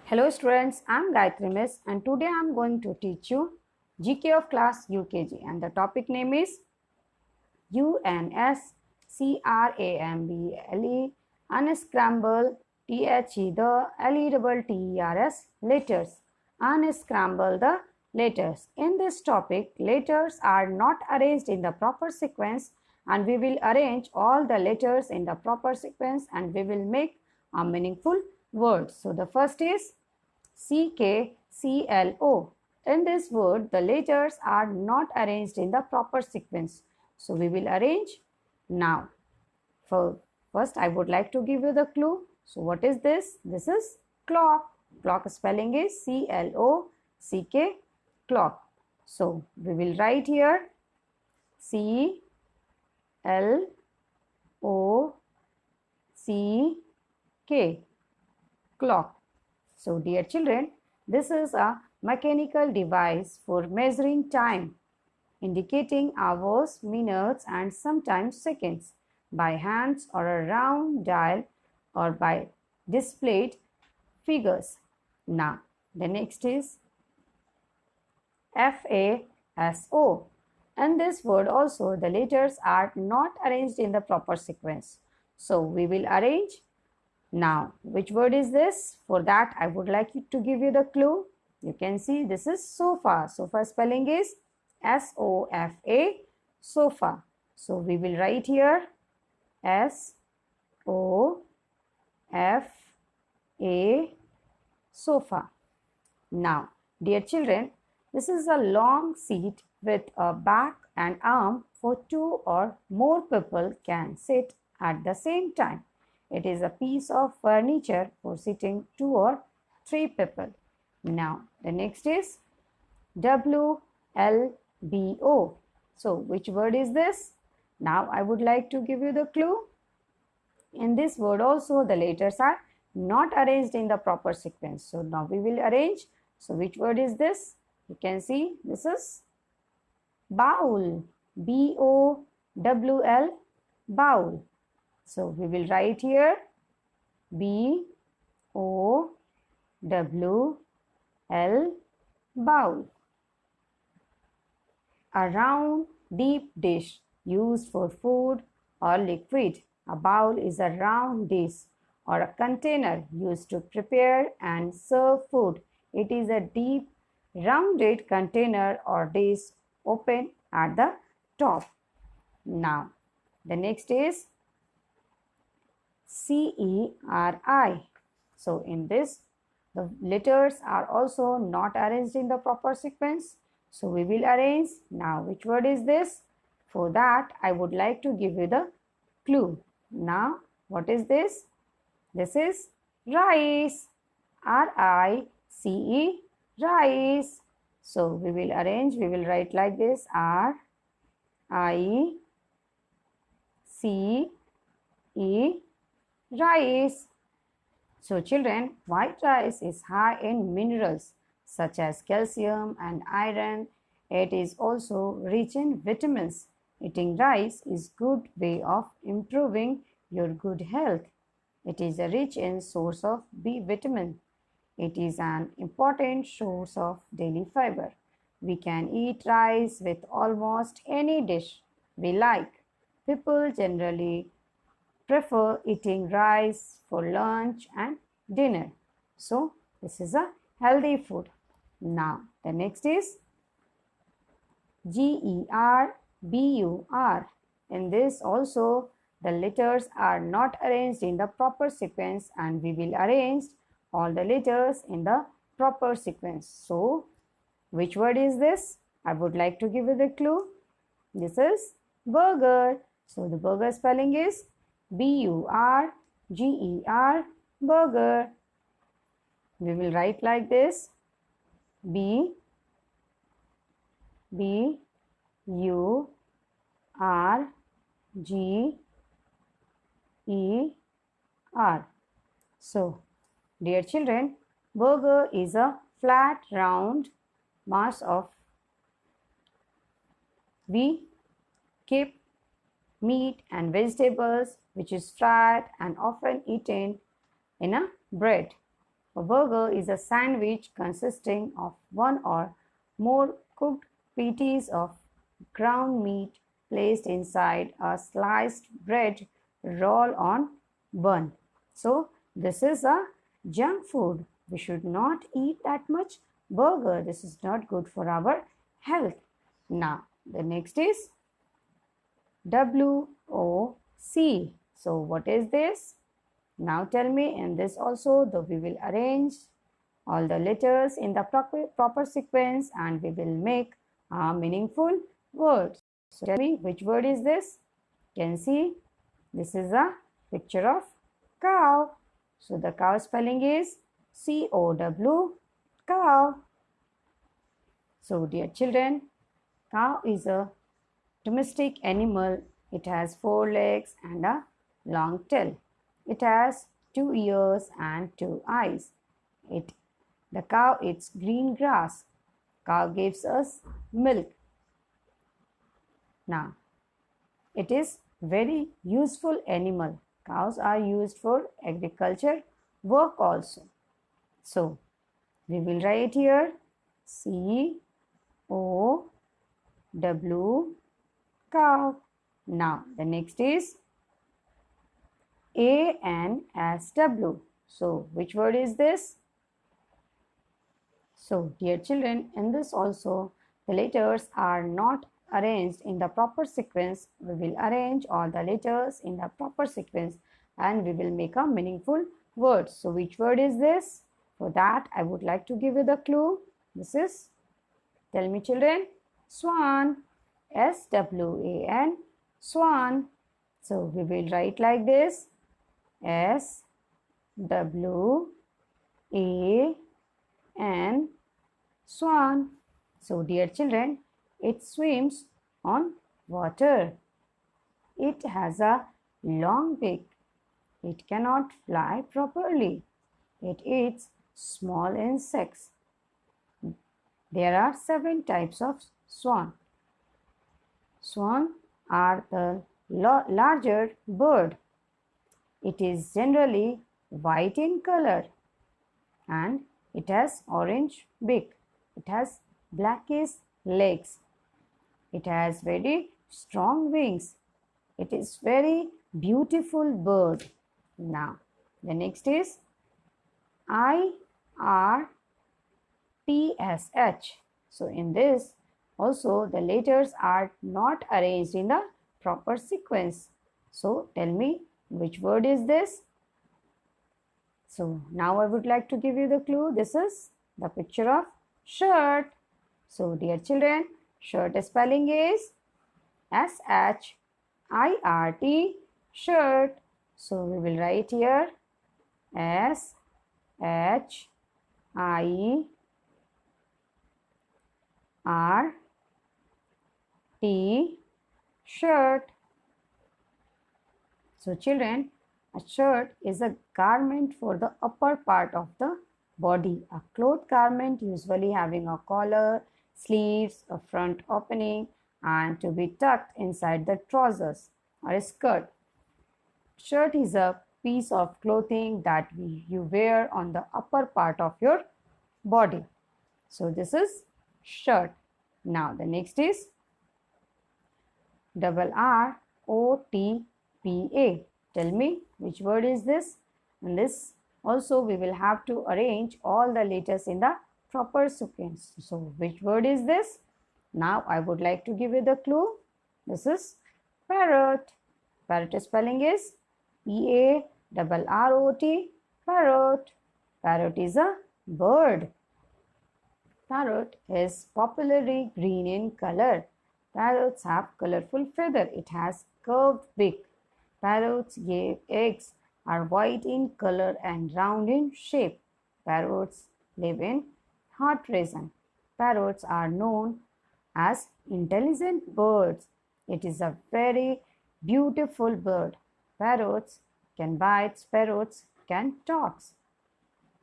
Hello students, I am Gayatri Miss and today I am going to teach you GK of class UKG and the topic name is UNSCRAMBLE Unscramble THE the LETTERS letters. Unscramble the letters. In this topic, letters are not arranged in the proper sequence and we will arrange all the letters in the proper sequence and we will make a meaningful word. So the first is CKCLO. In this word, the letters are not arranged in the proper sequence. So we will arrange now. First, I would like to give you the clue. So what is this? This is clock. Clock spelling is CLOCK, clock. So we will write here CLOCK, clock. So dear children, this is a mechanical device for measuring time, indicating hours, minutes and sometimes seconds by hands or a round dial or by displayed figures. Now, the next is FASO. In this word also, the letters are not arranged in the proper sequence. So, we will arrange now. Which word is this? For that, I would like to give you the clue. You can see this is sofa. Sofa spelling is SOFA, sofa. So we will write here SOFA, sofa. Now, dear children, this is a long seat with a back and arm for two or more people can sit at the same time. It is a piece of furniture for sitting two or three people. Now, the next is WLBO. So, which word is this? Now, I would like to give you the clue. In this word also, the letters are not arranged in the proper sequence. So, now we will arrange. So, which word is this? You can see this is bowl. BOWL, bowl. So, we will write here BOWL, bowl. A round, deep dish used for food or liquid. A bowl is a round dish or a container used to prepare and serve food. It is a deep, rounded container or dish open at the top. Now, the next is CERI. So, in this, the letters are also not arranged in the proper sequence. So, we will arrange. Now, which word is this? For that, I would like to give you the clue. Now, what is this? This is rice. RICE, rice. So, we will arrange. We will write like this. RICE, rice. So children, white rice is high in minerals such as calcium and iron. It is also rich in vitamins. Eating rice is good way of improving your good health. It is a rich in source of B vitamin. It is an important source of daily fiber. We can eat rice with almost any dish we like. People generally prefer eating rice for lunch and dinner. So, this is a healthy food. Now, the next is GERBUR. In this also, the letters are not arranged in the proper sequence and we will arrange all the letters in the proper sequence. So, which word is this? I would like to give you the clue. This is burger. So, the burger spelling is BURGER, burger. We will write like this. BURGER. So, dear children, burger is a flat round mass of we keep meat and vegetables which is fried and often eaten in a bread. A burger is a sandwich consisting of one or more cooked pieces of ground meat placed inside a sliced bread roll on bun. So this is a junk food. We should not eat that much burger. This is not good for our health. Now the next is WOC. So what is this? Now tell me, in this also we will arrange all the letters in the proper sequence and we will make a meaningful word. So tell me, which word is this? You can see this is a picture of cow. So the cow spelling is COW, cow. So dear children, cow is a domestic animal. It has 4 legs and a long tail. It has 2 ears and 2 eyes. The cow eats green grass. Cow gives us milk. Now, it is very useful animal. Cows are used for agriculture work also. So, we will write here COW, cow. Now, the next is ANSW. So, which word is this? So, dear children, in this also, the letters are not arranged in the proper sequence. We will arrange all the letters in the proper sequence and we will make a meaningful word. So, which word is this? For that, I would like to give you the clue. This is, tell me children, swan. SWAN, swan. So, we will write like this. SWAN, swan. So, dear children, it swims on water. It has a long beak. It cannot fly properly. It eats small insects. There are 7 types of swan. Swan are the larger bird. It is generally white in color and it has orange beak. It has blackish legs. It has very strong wings. It is very beautiful bird. Now, the next is IRTSH. So, in this also the letters are not arranged in the proper sequence. So, tell me, which word is this? So, now I would like to give you the clue. This is the picture of shirt. So, dear children, shirt spelling is SHIRT, shirt. So, we will write here SHIRT, shirt. So, children, a shirt is a garment for the upper part of the body. A cloth garment usually having a collar, sleeves, a front opening and to be tucked inside the trousers or a skirt. Shirt is a piece of clothing that you wear on the upper part of your body. So, this is shirt. Now, the next is ROTPA. Tell me, which word is this? In this also we will have to arrange all the letters in the proper sequence. So, which word is this? Now, I would like to give you the clue. This is parrot. Parrot spelling is PARROT, parrot. Parrot is a bird. Parrot is popularly green in color. Parrots have colorful feather. It has curved beak. Parrots give eggs, are white in color and round in shape. Parrots live in hot region. Parrots are known as intelligent birds. It is a very beautiful bird. Parrots can bite, parrots can talk.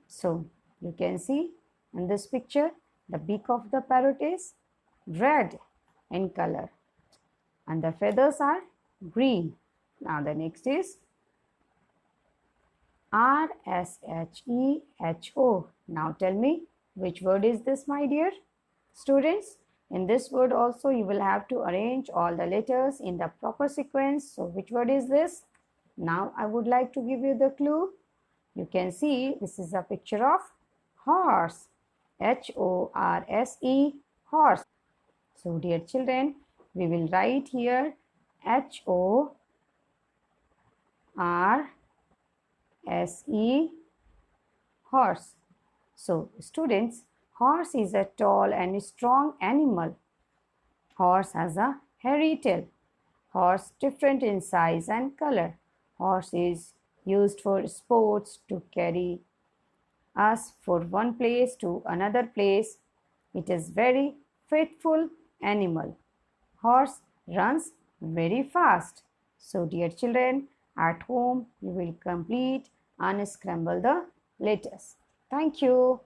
So, you can see in this picture, the beak of the parrot is red in color and the feathers are green. Now, the next is R-S-H-E-H-O. Now tell me, which word is this, my dear students? In this word also you will have to arrange all the letters in the proper sequence. So which word is this? Now I would like to give you the clue. You can see this is a picture of horse. H-O-R-S-E, horse. So dear children, we will write here H-O-R-S-E, horse. So students, horse is a tall and strong animal. Horse has a hairy tail. Horse different in size and color. Horse is used for sports to carry us from one place to another place. It is very faithful animal. Horse runs very fast. So dear children, at home you will complete and scramble the letters. Thank you.